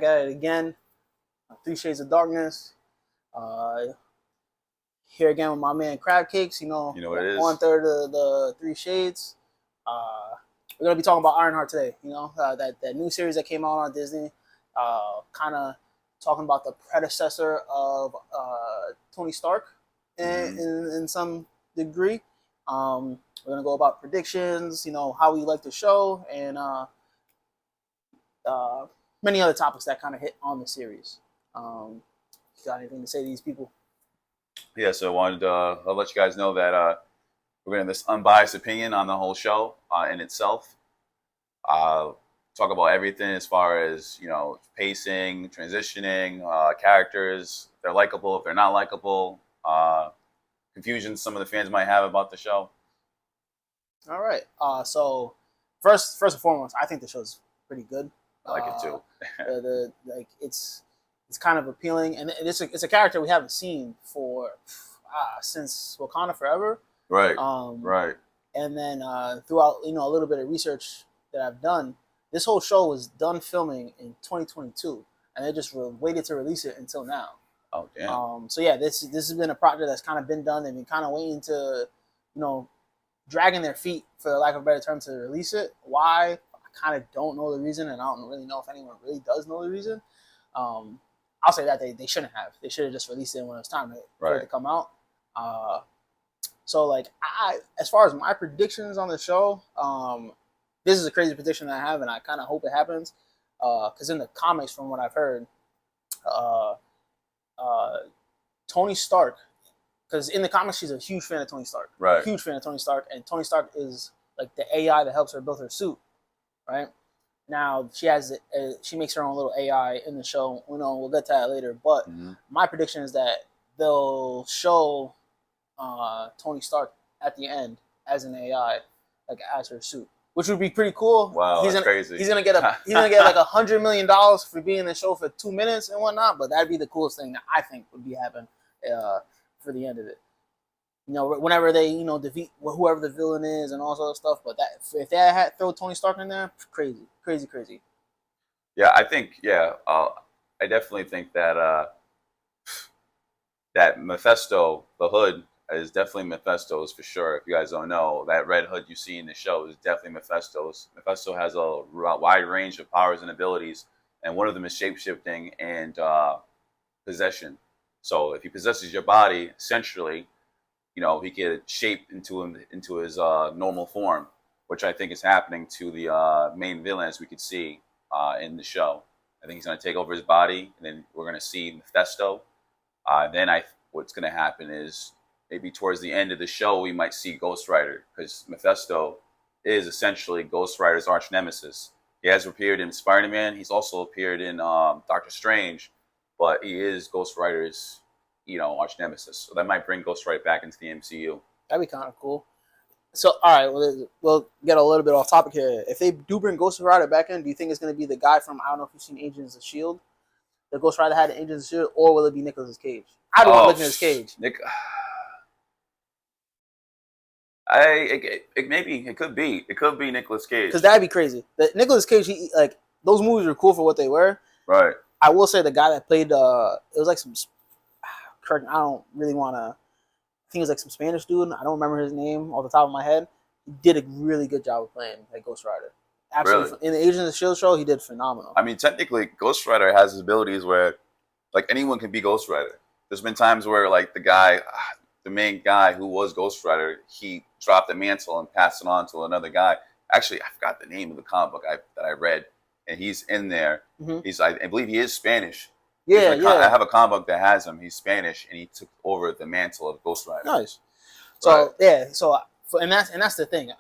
back at it again. 3 Shades of Darkness. Here again with my man Crab Cakes. You know what it is. 1/3 of the 3 Shades. We're gonna be talking about Ironheart today. That new series that came out on Disney. Kind of talking about the predecessor of Tony Stark in some degree. We're gonna go about predictions. How we like the show and many other topics that kind of hit on the series. You got anything to say to these people? Yeah, so I wanted to I'll let you guys know that we're going to have this unbiased opinion on the whole show in itself. Talk about everything as far as, pacing, transitioning, characters, if they're likable, if they're not likable, confusion some of the fans might have about the show. All right. So first and foremost, I think the show's pretty good. I like it too. It's kind of appealing, and it's a character we haven't seen for since Wakanda Forever. Right. Right. And then throughout a little bit of research that I've done, this whole show was done filming in 2022, and they just waited to release it until now. Oh damn. So yeah, this has been a project that's kind of been done. They've been kind of waiting to, dragging their feet, for lack of a better term, to release it. Why? I kind of don't know the reason, and I don't really know if anyone really does know the reason. I'll say that they shouldn't have. They should have just released it when it was time for it to come out. So as far as my predictions on the show, this is a crazy prediction that I have, and I kind of hope it happens. Because in the comics, from what I've heard, Tony Stark, because in the comics she's a huge fan of Tony Stark, right? Huge fan of Tony Stark, and Tony Stark is like the AI that helps her build her suit, right? Now she makes her own little AI in the show. We'll get to that later. But my prediction is that they'll show Tony Stark at the end as an AI, as her suit, which would be pretty cool. Wow, that's crazy. He's gonna get like $100 million for being in the show for 2 minutes and whatnot. But that'd be the coolest thing that I think would be happening for the end of it. Whenever they defeat whoever the villain is and all sort of stuff. But if they had throw Tony Stark in there, crazy. Yeah, I think I definitely think that that Mephisto, the hood, is definitely Mephisto's for sure. If you guys don't know, that red hood you see in the show is definitely Mephisto's. Mephisto has a wide range of powers and abilities, and one of them is shapeshifting and possession. So if he possesses your body, essentially, he can shape into his normal form, which I think is happening to the main villain, as we could see in the show. I think he's going to take over his body, and then we're going to see Mephisto. What's going to happen is maybe towards the end of the show, we might see Ghost Rider, because Mephisto is essentially Ghost Rider's arch nemesis. He has appeared in Spider-Man. He's also appeared in Doctor Strange, but he is Ghost Rider's arch nemesis. So that might bring Ghost Rider back into the MCU. That'd be kind of cool. So, all right, we'll get a little bit off topic here. If they do bring Ghost Rider back in, do you think it's going to be the guy from, I don't know if you've seen Agents of S.H.I.E.L.D., the Ghost Rider had in Agents of S.H.I.E.L.D., or will it be Nicolas Cage? I don't want Nicolas Cage. It could be Nicolas Cage. Because that'd be crazy. Nicolas Cage, those movies were cool for what they were. Right. I will say the guy that played, it was like some, I don't really want to, I think it was like some Spanish dude. I don't remember his name off the top of my head. He did a really good job of playing Ghost Rider. Absolutely. Really? In the Agents of S.H.I.E.L.D. show, he did phenomenal. I mean, technically, Ghost Rider has his abilities where, anyone can be Ghost Rider. There's been times where, the main guy who was Ghost Rider, he dropped the mantle and passed it on to another guy. Actually, I forgot the name of the comic book that I read, and he's in there. Mm-hmm. I believe he is Spanish. Yeah. I have a comic book that has him. He's Spanish, and he took over the mantle of Ghost Rider. Nice. So and that's the thing.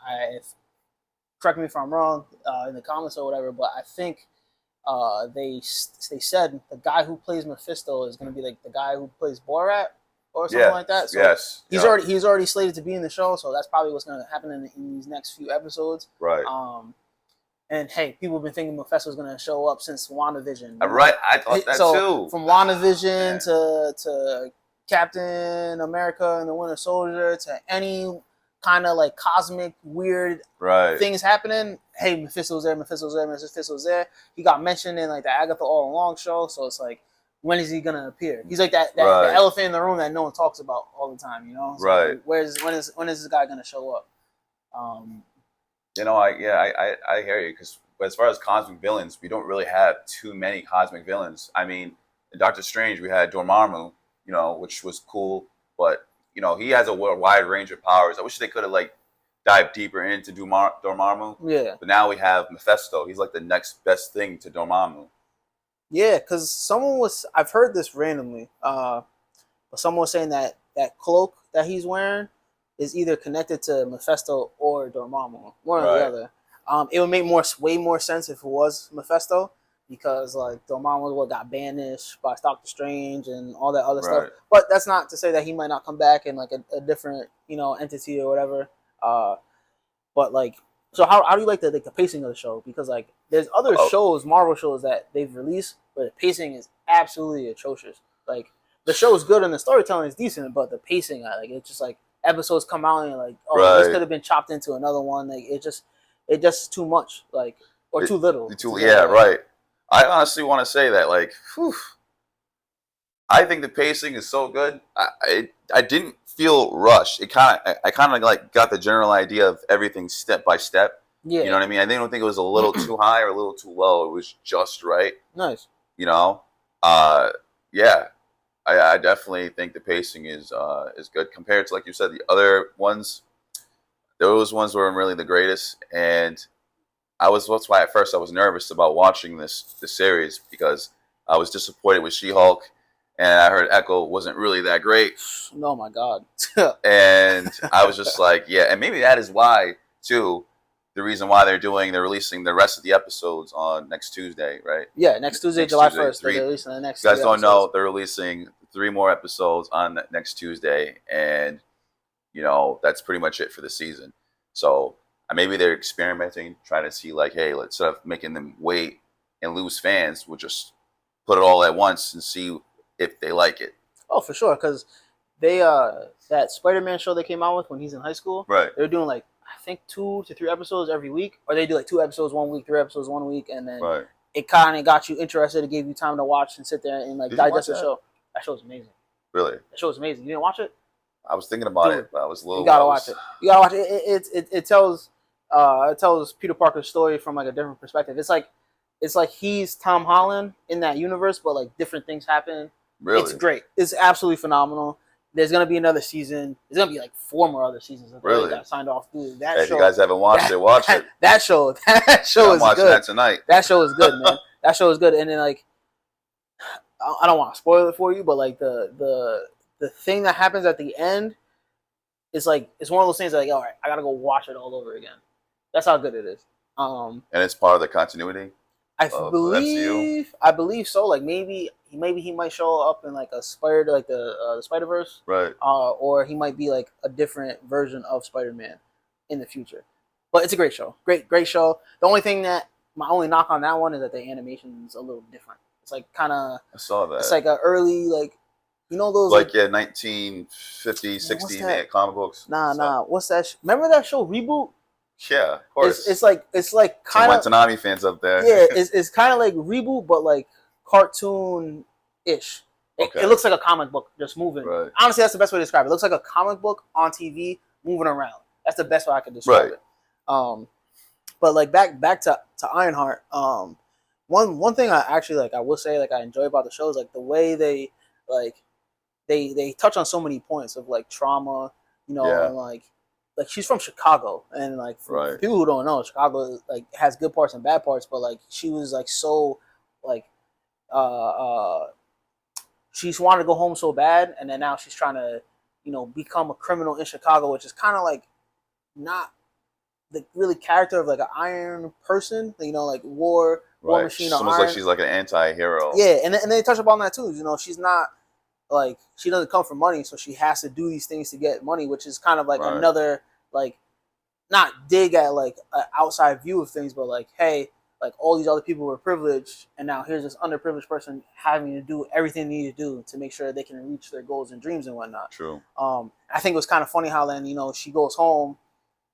Correct me if I'm wrong in the comments or whatever, but I think they said the guy who plays Mephisto is going to be like the guy who plays Borat or something like that. So yes. He's already slated to be in the show, so that's probably what's going to happen in these next few episodes. Right. And hey, people have been thinking Mephisto's going to show up since WandaVision. Right, I thought that too. From WandaVision to Captain America and the Winter Soldier to any kind of like cosmic weird Right. things happening. Hey, Mephisto's there, Mephisto's there, Mephisto's there. He got mentioned in like the Agatha All Along show, so it's like, when is he gonna appear? He's like that the Right. elephant in the room that no one talks about all the time, you know? So Right. like, when is this guy gonna show up? You know, I hear you, because as far as cosmic villains, we don't really have too many cosmic villains. I mean, in Doctor Strange, we had Dormammu, you know, which was cool, but you know, he has a wide range of powers. I wish they could have like dived deeper into Dormammu. Yeah. But now we have Mephisto. He's like the next best thing to Dormammu. Yeah, because I've heard this randomly, but someone was saying that that cloak that he's wearing is either connected to Mephisto or Dormammu, one or the Right. other. It would make way more sense if it was Mephisto, because like Dormammu what got banished by Doctor Strange and all that other stuff. Right. But that's not to say that he might not come back in like a different, you know, entity or whatever. But like, so how do you like the pacing of the show? Because like there's other shows, Marvel shows that they've released, but the pacing is absolutely atrocious. Like the show is good and the storytelling is decent, but the pacing, like it's just like episodes come out and you're like, oh, Right. this could have been chopped into another one. Like it just too much, like, or too little. Yeah, right. I honestly want to say that, like, whew, I think the pacing is so good. I didn't feel rushed. I kind of like got the general idea of everything step by step. Yeah. You know what I mean? I don't think it was a little too high or a little too low. It was just right. Nice. You know? Yeah. I definitely think the pacing is good compared to, like you said, the other ones. Those ones weren't really the greatest, and that's why at first I was nervous about watching this series, because I was disappointed with She-Hulk, and I heard Echo wasn't really that great. Oh my god. And I was just like, yeah, and maybe that is why too. The reason why they're releasing the rest of the episodes on next Tuesday, right? Yeah, next Tuesday, July 1st. They're releasing the next. You guys don't know, they're releasing 3 more episodes on next Tuesday, and you know that's pretty much it for the season. So maybe they're experimenting, trying to see like, hey, let's instead of making them wait and lose fans, we'll just put it all at once and see if they like it. Oh, for sure, because they that Spider-Man show they came out with when he's in high school, right? They're doing like, I think 2 to 3 episodes every week, or they do like 2 episodes 1 week, 3 episodes 1 week, and then it kind of got you interested. It gave you time to watch and sit there and like digest the show. That show's amazing. Really? That show's amazing. You didn't watch it? I was thinking about it, but I was a little. You gotta watch it. You gotta watch it. It tells Peter Parker's story from like a different perspective. It's like he's Tom Holland in that universe, but like different things happen. Really? It's great. It's absolutely phenomenal. There's gonna be another season. There's gonna be like 4 more other seasons that really got signed off. Dude, that show. If you guys haven't watched it, watch it. That show is I'm watching good. That tonight. That show is good, man. That show is good. And then like, I don't want to spoil it for you, but like the thing that happens at the end is like, it's one of those things that like, all right, I gotta go watch it all over again. That's how good it is. And it's part of the continuity. I believe so. Like maybe he might show up in like a the Spider-Verse, right? Or he might be like a different version of Spider-Man in the future. But it's a great show. Great show. The only thing that my only knock on that one is that the animation is a little different. It's like kind of. I saw that. It's like a early like, you know those like 1950s, 60s comic books. Nah. What's that? Remember that show Reboot? Yeah, of course. It's like kind of Watanabe fans up there. Yeah, it's kind of like Reboot, but like cartoon ish. It looks like a comic book just moving. Right. Honestly, that's the best way to describe it. It looks like a comic book on TV moving around. That's the best way I could describe it. But like back to Ironheart. One thing I actually like, I will say, like I enjoy about the show is like the way they touch on so many points of like trauma, you know, and like she's from Chicago, and like for people who don't know, Chicago like has good parts and bad parts, but like she was like so like she's wanted to go home so bad, and then now she's trying to, you know, become a criminal in Chicago, which is kind of like not the really character of like an iron person, you know, like war machine. It's almost like she's like an anti-hero. Yeah, and they touch upon that too. You know, she's not like, she doesn't come from money, so she has to do these things to get money, which is kind of like another like, not dig at like an outside view of things, but like, hey, like all these other people were privileged, and now here's this underprivileged person having to do everything they need to do to make sure they can reach their goals and dreams and whatnot. True. I think it was kind of funny how then she goes home,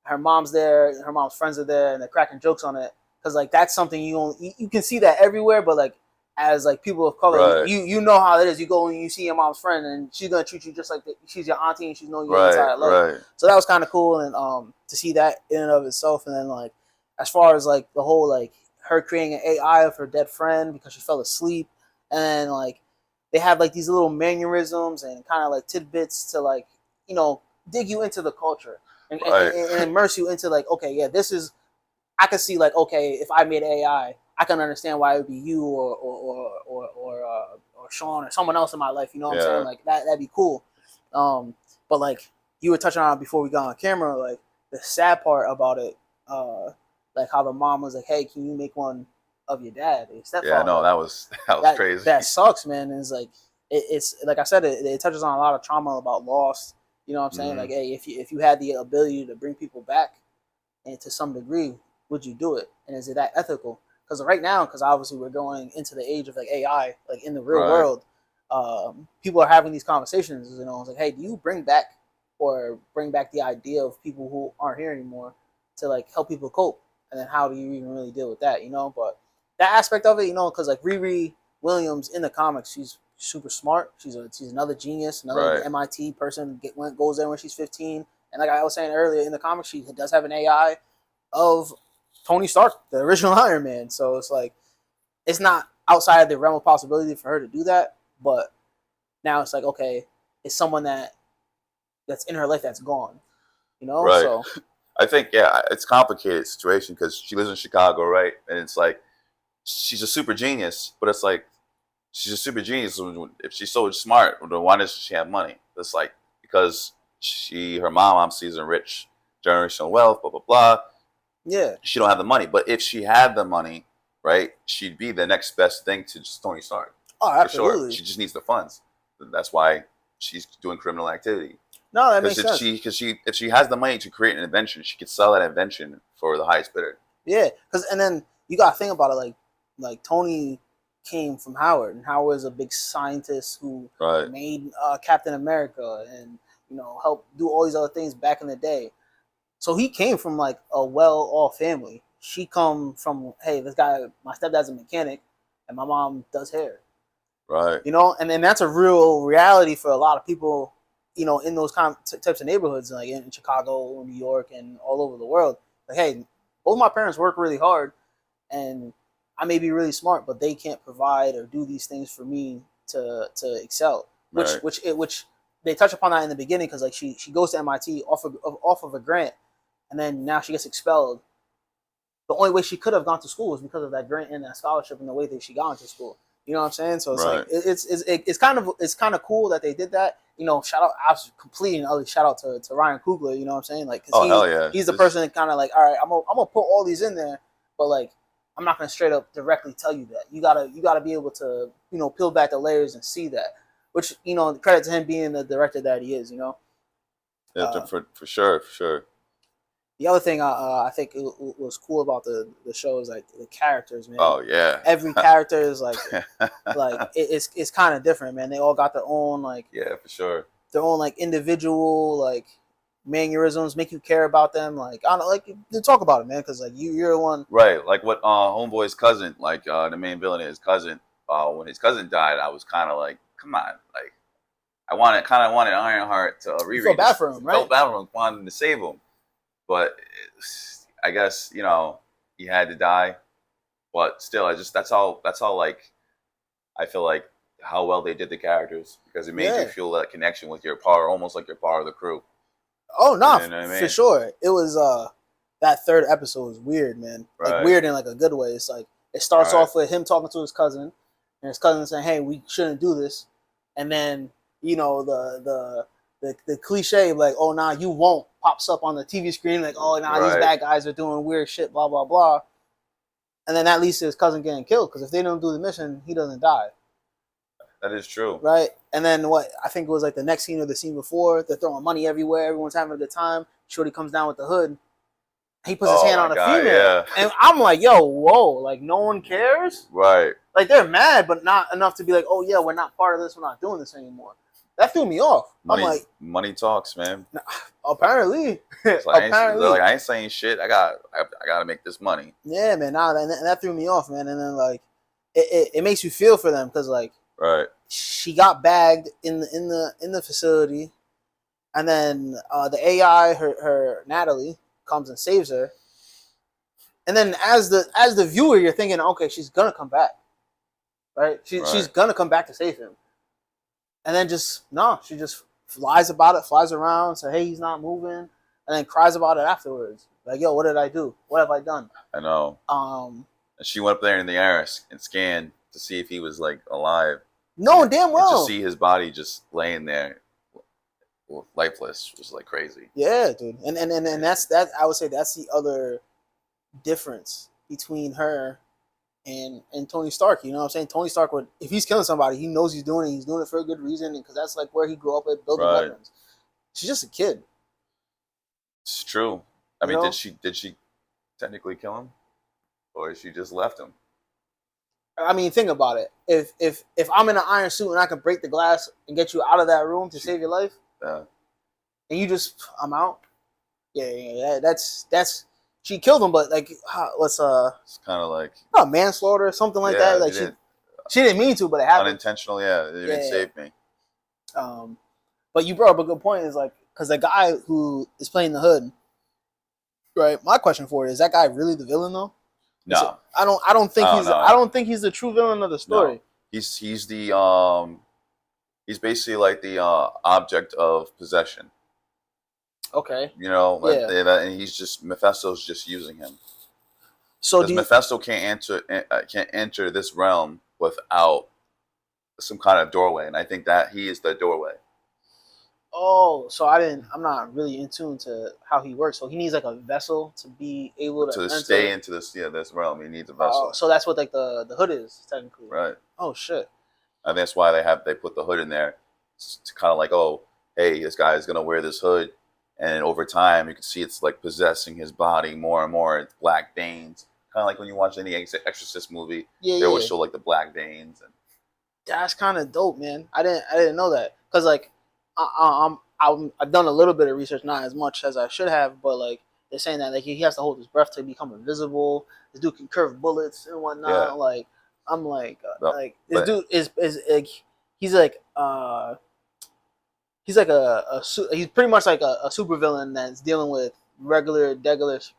her mom's there, her mom's friends are there, and they're cracking jokes on it because like that's something you can see that everywhere, but like as like people of color, Right. you know how it is. You go and you see your mom's friend, and she's gonna treat you just like she's your auntie, and she's known you your entire life. Right. So that was kind of cool, and to see that in and of itself, and then like as far as like the whole like her creating an AI of her dead friend because she fell asleep, and then like they have like these little mannerisms and kind of like tidbits to like dig you into the culture and immerse you into like, okay, yeah, this is, I can see like, okay, if I made AI, I can understand why it would be you or Sean or someone else in my life. You know what I'm saying? Like that'd be cool. But like you were touching on it before we got on camera, like the sad part about it, like how the mom was like, hey, can you make one of your dad, your stepfather? Yeah, no, that was crazy. That sucks, man. And it's like it's like I said, it touches on a lot of trauma about loss. You know what I'm saying? Like, hey, if you had the ability to bring people back, and to some degree, would you do it? And is it that ethical? Because right now, because obviously we're going into the age of like AI, like in the real world, people are having these conversations. It's like, hey, do you bring back the idea of people who aren't here anymore to like help people cope? And then how do you even really deal with that? But that aspect of it, because like Riri Williams in the comics, she's super smart. She's another genius, another MIT person. Goes there when she's 15. And like I was saying earlier, in the comics, she does have an AI of Tony Stark, the original Iron Man. So it's like it's not outside of the realm of possibility for her to do that. But now it's like, okay, it's someone that's in her life that's gone. Right. So I think it's a complicated situation because she lives in Chicago, right? And it's like she's a super genius, but it's like she's a super genius. If she's so smart, then why doesn't she have money? It's like because her mom obviously isn't rich, generational wealth, blah blah blah. Yeah, she don't have the money. But if she had the money, right, she'd be the next best thing to just Tony Stark. Oh, absolutely. For sure. She just needs the funds. That's why she's doing criminal activity. No, that makes sense. If she has the money to create an invention, she could sell that invention for the highest bidder. Yeah, and then you got to think about it, like Tony came from Howard, and Howard is a big scientist who made Captain America and helped do all these other things back in the day. So he came from like a well-off family. She come from, hey, this guy, my stepdad's a mechanic, and my mom does hair. Right. And then that's a real reality for a lot of people, in those types of neighborhoods, like in Chicago, New York, and all over the world. Like, hey, both my parents work really hard, and I may be really smart, but they can't provide or do these things for me to excel. Which they touch upon that in the beginning because like she goes to MIT off of a grant, and then now she gets expelled. The only way she could have gone to school was because of that grant and that scholarship and the way that she got into school. You know what I'm saying? So it's like it's kind of cool that they did that. Shout out, I was completely ugly. Shout out to Ryan Coogler. You know what I'm saying? Like, hell yeah, he's the person that kind of like, all right, I'm gonna put all these in there, but like, I'm not gonna straight up directly tell you that. You gotta be able to peel back the layers and see that. Which credit to him being the director that he is. Yeah, for sure. The other thing I think it was cool about the show is like the characters, man. Oh yeah, every character is like it's kind of different, man. They all got their own like for sure, their own like individual like mannerisms, make you care about them. Like I don't know, like to talk about it, man, because like you're the one, right? Like what Homeboy's cousin, like the main villain, his cousin. When his cousin died, I was kind of like, come on, like I wanted Ironheart to reread. Felt bad for him, right? Felt bad for him, wanted to save him. But I guess he had to die. But still, that's all. Like I feel like how well they did the characters because it made you feel that connection with your part, almost like you're part of the crew. Oh no, for sure. It was that third episode was weird, man. Like weird in like a good way. It's like it starts off with him talking to his cousin, and his cousin saying, "Hey, we shouldn't do this," and then the cliche like, "Oh nah, you won't," pops up on the TV screen like, "Oh nah, these bad guys are doing weird shit," blah blah blah, and then that leads to his cousin getting killed because if they don't do the mission, he doesn't die. That is true, right? And then what I think it was like the next scene or the scene before, they're throwing money everywhere, everyone's having a good time. Shorty comes down with the hood, He puts his Oh hand my on a god, female, yeah. and I'm like, yo, whoa, like no one cares. Right. Like they're mad, but not enough to be like, oh yeah, we're not part of this. We're not doing this anymore. That threw me off. I'm like, Money talks, man. apparently, It's like, apparently, I ain't saying shit. I gotta make this money. yeah, man. Nah, that threw me off, man. And then like, it makes you feel for them because like, Right. she got bagged in the facility, and then the AI, her Natalie, comes and saves her. And then as the viewer, you're thinking, okay, she's gonna come back, right? She's Right. gonna come back to save him. And then just no, she just lies about it, flies around, say, hey, he's not moving, and then cries about it afterwards. Like, yo, what did I do? What have I done? I know. And she went up there in the air and scanned to see if he was like alive. No, damn well. And to see his body just laying there, lifeless, was like crazy. Yeah, dude. And that's that. I would say that's the other difference between her and Tony Stark. You know what I'm saying? Tony Stark would, if he's killing somebody, he knows he's doing it. He's doing it for a good reason, because that's like where he grew up at building weapons. She's just a kid. It's true. I mean, did she technically kill him, or she just left him? I mean, think about it. If I'm in an iron suit and I can break the glass and get you out of that room to save your life, and you just, I'm out. Yeah. That's she killed him, but like, let's it's kind of like manslaughter or something like that. Like she didn't mean to, but it happened. Unintentional. Yeah, it didn't save me. But you brought up a good point. Is like, because the guy who is playing the Hood, right? My question for it is, that guy really the villain though? No, I don't think I don't think he's the true villain of the story. No. He's the he's basically like the object of possession. Okay. You know, and he's just, Mephisto's just using him. So because Mephisto can't enter this realm without some kind of doorway, and I think that he is the doorway. Oh, so I'm not really in tune to how he works. So he needs like a vessel to be able to stay into this realm. He needs a vessel. So that's what like the Hood is technically. Right. Oh shit. And that's why they put the Hood in there to kind of like, oh, hey, this guy is gonna wear this hood, and over time you can see it's like possessing his body more and more. It's black veins, kind of like when you watch any Exorcist movie. They always show like the black veins. And that's kind of dope, man. I didn't know that, because like I've done a little bit of research, not as much as I should have, but like they're saying that like he has to hold his breath to become invisible. This dude can curve bullets and whatnot. Yeah. Like I'm like this dude is like he's like he's pretty much like a supervillain that's dealing with regular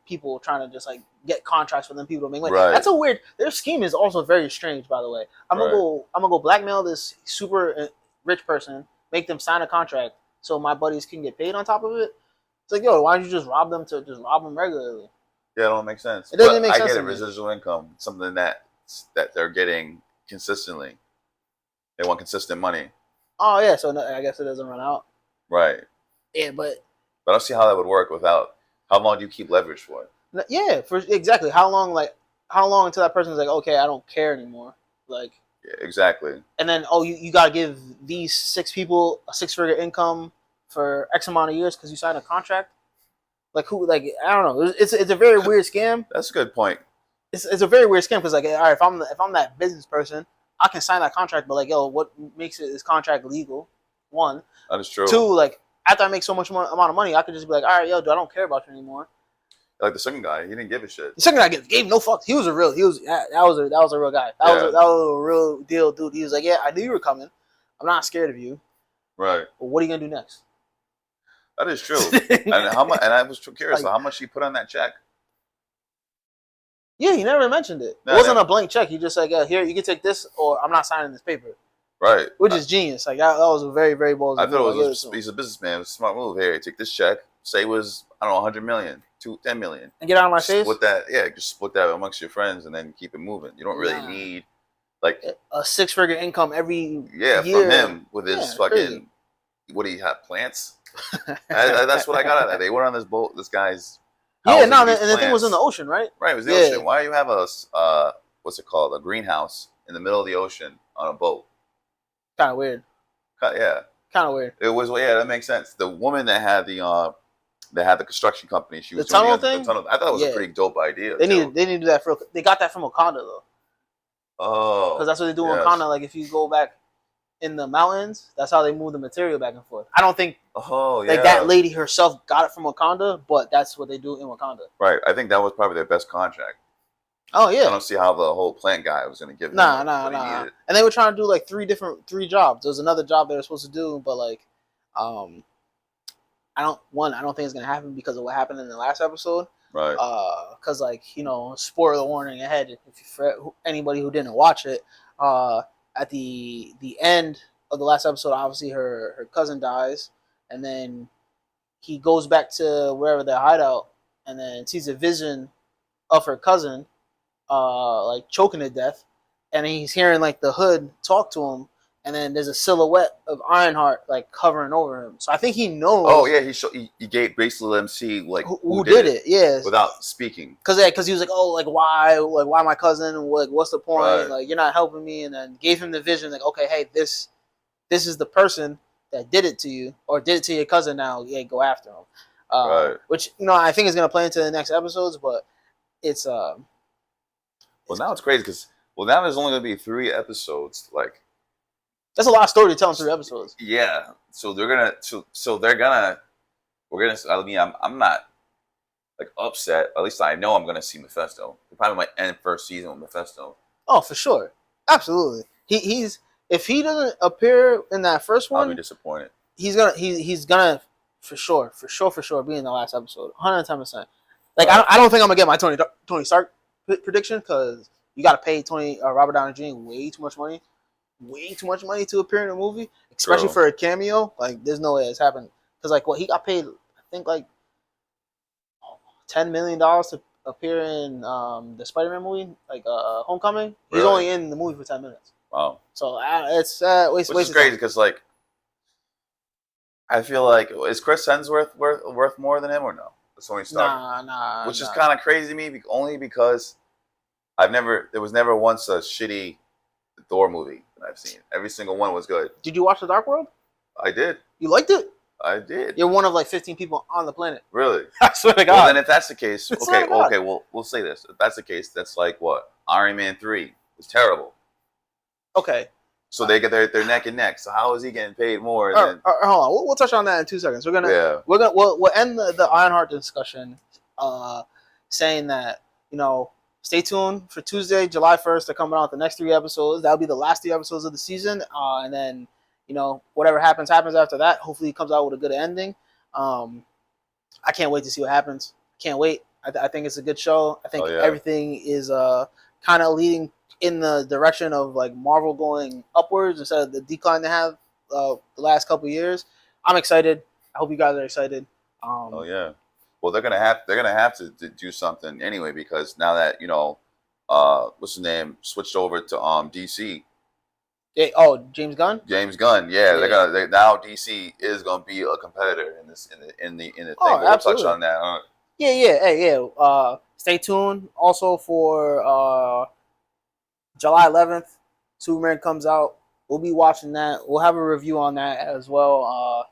people trying to just like get contracts for them people to make money. Right. That's a weird. Their scheme is also very strange, by the way. I'm gonna go blackmail this super rich person, make them sign a contract so my buddies can get paid on top of it. It's like, yo, why don't you just rob them regularly? Yeah, it don't make sense. It doesn't make sense. I get a residual income, something that they're getting consistently. They want consistent money. Oh yeah, so I guess it doesn't run out. Right. Yeah, but I don't see how that would work without. How long do you keep leverage for? Yeah, exactly. How long until that person's like, okay, I don't care anymore. Like. Yeah, exactly. And then, you gotta give these 6 people a 6-figure income for X amount of years because you signed a contract. Like who? Like I don't know. It's a very weird scam. That's a good point. It's a very weird scam because like, all right, if I'm that business person, I can sign that contract, but like, yo, what makes this contract legal? 1. That is true. 2, like after I make so much amount of money, I could just be like, all right, yo, I don't care about you anymore. Like the second guy, he didn't give a shit. The second guy gave no fucks. That was a real guy. That was a real deal, dude. He was like, yeah, I knew you were coming. I'm not scared of you. Right. But what are you gonna do next? That is true. And how much? And I was curious, like, how much he put on that check. Yeah, he never mentioned it. It wasn't a blank check. He just like, here, you can take this, or I'm not signing this paper. Right. Which is genius. Like that was a very, very bold. I thought he's a businessman. It was a smart move. Here, take this check. Say it was, I don't know, 100 million. 10 million, and get out of my face. Just split that amongst your friends, and then keep it moving. You don't really need like a 6-figure income every year from him with his fucking. Crazy. What do you have? Plants? That's what I got out of that. They were on this boat. This guy's. And the thing was in the ocean, right? Right, it was the ocean. Why do you have a what's it called? A greenhouse in the middle of the ocean on a boat? Kind of weird. Yeah. Kind of weird. It was. Yeah, that makes sense. The woman that had the they had the construction company. She The was doing tunnel thing? the tunnel. I thought it was a Yeah. pretty dope idea. They need to do that for. They got that from Wakanda though, Oh, because that's what they do in yes. Wakanda. Like if you go back in the mountains, that's how they move the material back and forth. I don't think Oh, yeah. like that lady herself got it from Wakanda, but that's what they do in Wakanda. Right. I think that was probably their best contract. Oh yeah. I don't see how the whole plant guy was going to give him Nah. what he needed. And they were trying to do like three jobs. There was another job they were supposed to do, but like, I don't think it's gonna happen because of what happened in the last episode. Right. Because like spoiler warning ahead if for anybody who didn't watch it. At the end of the last episode, obviously her cousin dies, and then he goes back to wherever their hideout, and then sees a vision of her cousin, like choking to death, and he's hearing like the hood talk to him, and then there's a silhouette of Ironheart like hovering over him. So I think he knows. Oh yeah, he gave basically let him see like who did it. Yes, without speaking. Because he was like, oh, like why my cousin? Like what's the point? Right. Like you're not helping me, and then gave him the vision like, okay, hey, this is the person that did it to you or did it to your cousin. Now, yeah, go after him. Right. Which I think is gonna play into the next episodes, but it's Well, now it's crazy because now there's only gonna be 3 episodes. Like that's a lot of story to tell in 3 episodes. Yeah. So they're gonna. So they're gonna. We're gonna. I mean, I'm not like upset. At least I know I'm gonna see Mephisto. We probably might end first season with Mephisto. Oh, for sure, absolutely. He's if he doesn't appear in that first one, I'll be disappointed. He's gonna for sure be in the last episode, 110%. Like I don't think I'm gonna get my Tony Stark prediction because you got to pay Robert Downey Jr. way too much money to appear in a movie, especially for a cameo. Like there's no way it's happened because like he got paid I think like $10 million to appear in the Spider-Man movie, like Homecoming. He's only in the movie for 10 minutes. Wow. So it's waste. Which is crazy because like I feel like is Chris Hemsworth worth more than him or no? Tony Stark. Nah. Which is kind of crazy to me, only because there was never once a shitty Thor movie that I've seen. Every single one was good. Did you watch The Dark World? I did. You liked it? I did. You're one of like 15 people on the planet. Really? I swear to God. Well, then if that's the case, okay. Well, we'll say this. If that's the case, that's like what Iron Man 3 was terrible. Okay. So they get their neck and neck. So how is he getting paid more? Hold on. We'll touch on that in 2 seconds. We'll end the Ironheart discussion, saying that stay tuned for Tuesday, July 1st. They're coming out the next 3 episodes. That'll be the last 3 episodes of the season, and then whatever happens after that. Hopefully, it comes out with a good ending. I can't wait to see what happens. Can't wait. I think it's a good show. I think everything is kind of leading in the direction of like Marvel going upwards instead of the decline they have the last couple of years. I'm excited. I hope you guys are excited. Oh yeah. Well, they're gonna have to do something anyway because now that what's his name switched over to DC. Yeah, James Gunn. James Gunn. Yeah. Now DC is gonna be a competitor in the thing. Oh, we'll touch on that. Huh? Yeah. Stay tuned also for July 11th. Superman comes out. We'll be watching that. We'll have a review on that as well.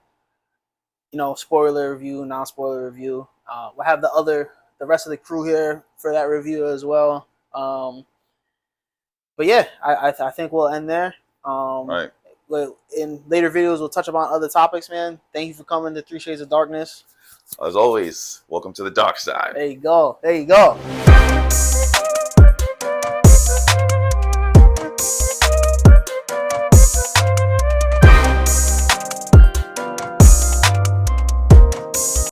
Spoiler review, non-spoiler review. We'll have the rest of the crew here for that review as well. But yeah, I think we'll end there. Right. In later videos, we'll touch upon other topics, man. Thank you for coming to 3 Shades of Darkness. As always, welcome to the dark side. There you go.